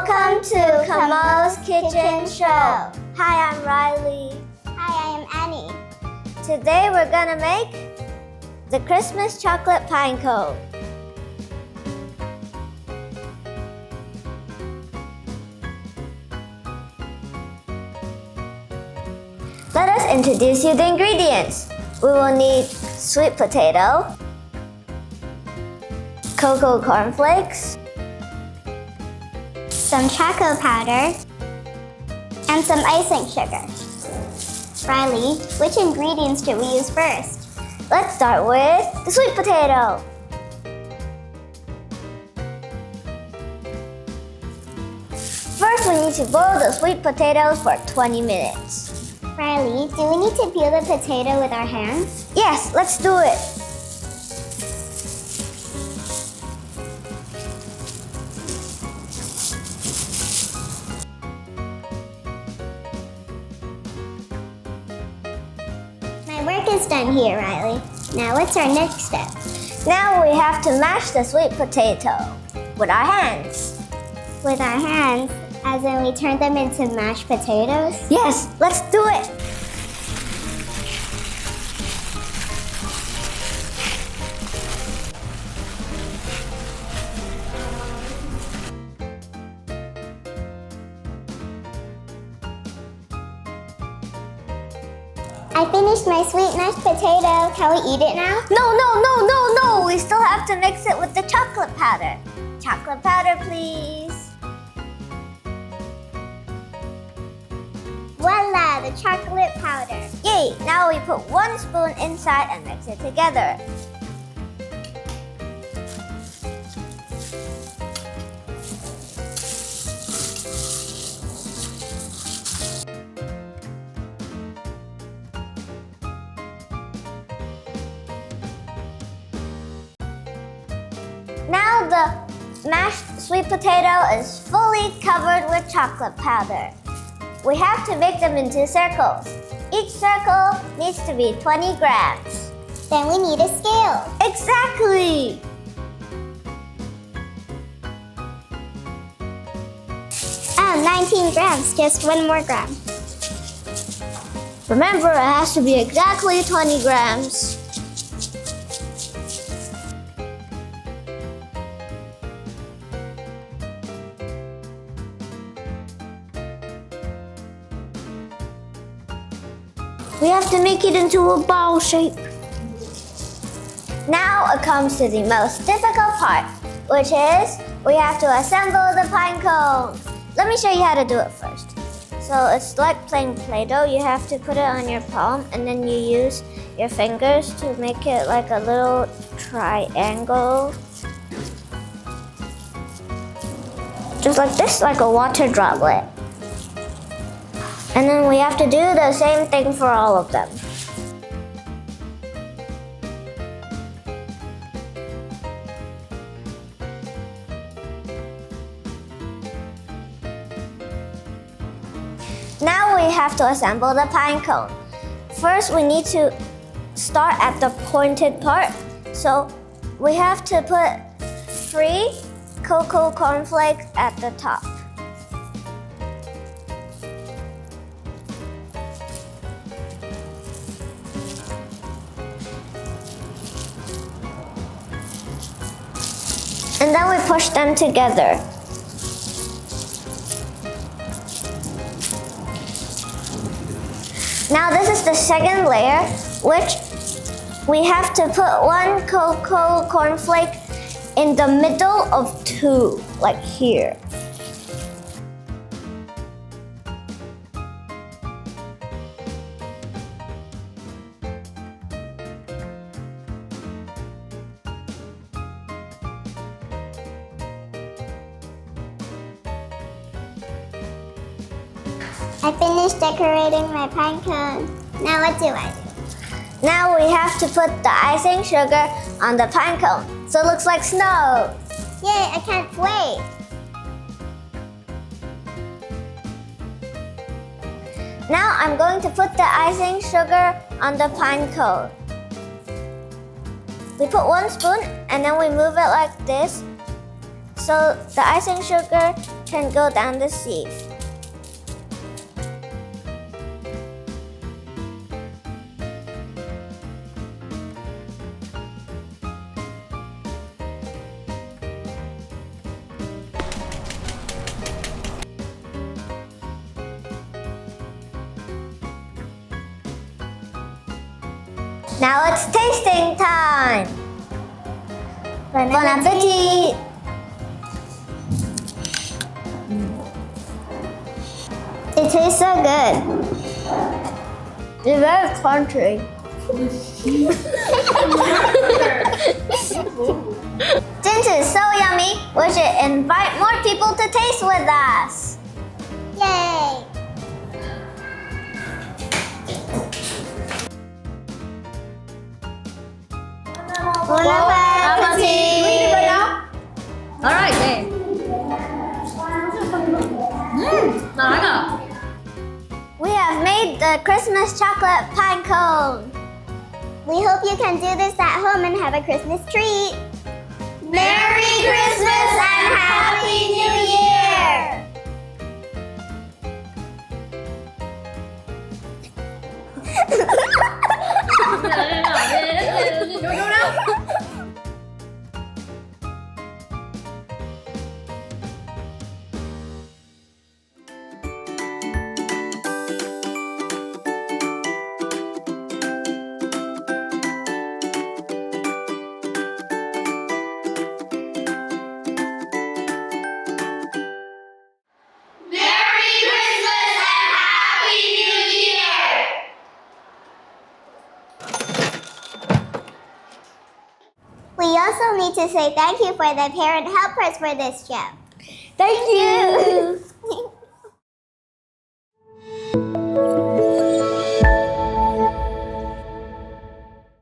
Welcome to Camões Kitchen Show. Hi, I'm Riley. Hi, I am Annie. Today we're gonna make the Christmas chocolate pine cone. Let us introduce you the ingredients. We will need sweet potato, cocoa cornflakes, Some choco powder, and some icing sugar. Riley, which ingredients should we use first? Let's start with the sweet potato. First, we need to boil the sweet potatoes for 20 minutes. Riley, do we need to peel the potato with our hands? Yes, let's do it. My work is done here, Riley. Now what's our next step? Now we have to mash the sweet potato with our hands. With our hands, as in we turn them into mashed potatoes? Yes, let's do it. I finished my sweet mashed potato. Can we eat it now? No. We still have to mix it with the chocolate powder. Chocolate powder, please. Voila, the chocolate powder. Yay! Now we put 1 spoon inside and mix it together. Now the mashed sweet potato is fully covered with chocolate powder. We have to make them into circles. Each circle needs to be 20 grams. Then we need a scale. Exactly! Oh, 19 grams, just 1 more gram. Remember, it has to be exactly 20 grams. We have to make it into a ball shape. Now it comes to the most difficult part, which is we have to assemble the pine cone. Let me show you how to do it first. So it's like playing Play-Doh. You have to put it on your palm and then you use your fingers to make it like a little triangle. Just like this, like a water droplet. And then we have to do the same thing for all of them. Now we have to assemble the pine cone. First, we need to start at the pointed part. So we have to put 3 cocoa cornflakes at the top. And then we push them together. Now this is the second layer, which we have to put 1 cocoa cornflake in the middle of 2, like here. I finished decorating my pine cone. Now what do I do? Now we have to put the icing sugar on the pine cone, so it looks like snow. Yay, I can't wait. Now I'm going to put the icing sugar on the pine cone. We put 1 spoon and then we move it like this so the icing sugar can go down the sieve. Now it's tasting time! Bon appetit! It tastes so good. It's very crunchy. Since it's so yummy, we should invite more people to taste with us. Yay! Bon appetit! Alright, 네. 나가. We have made the Christmas chocolate pine cone. We hope you can do this at home and have a Christmas treat. Merry Christmas and Happy New Year! We also need to say thank you for the parent helpers for this show. Thank you!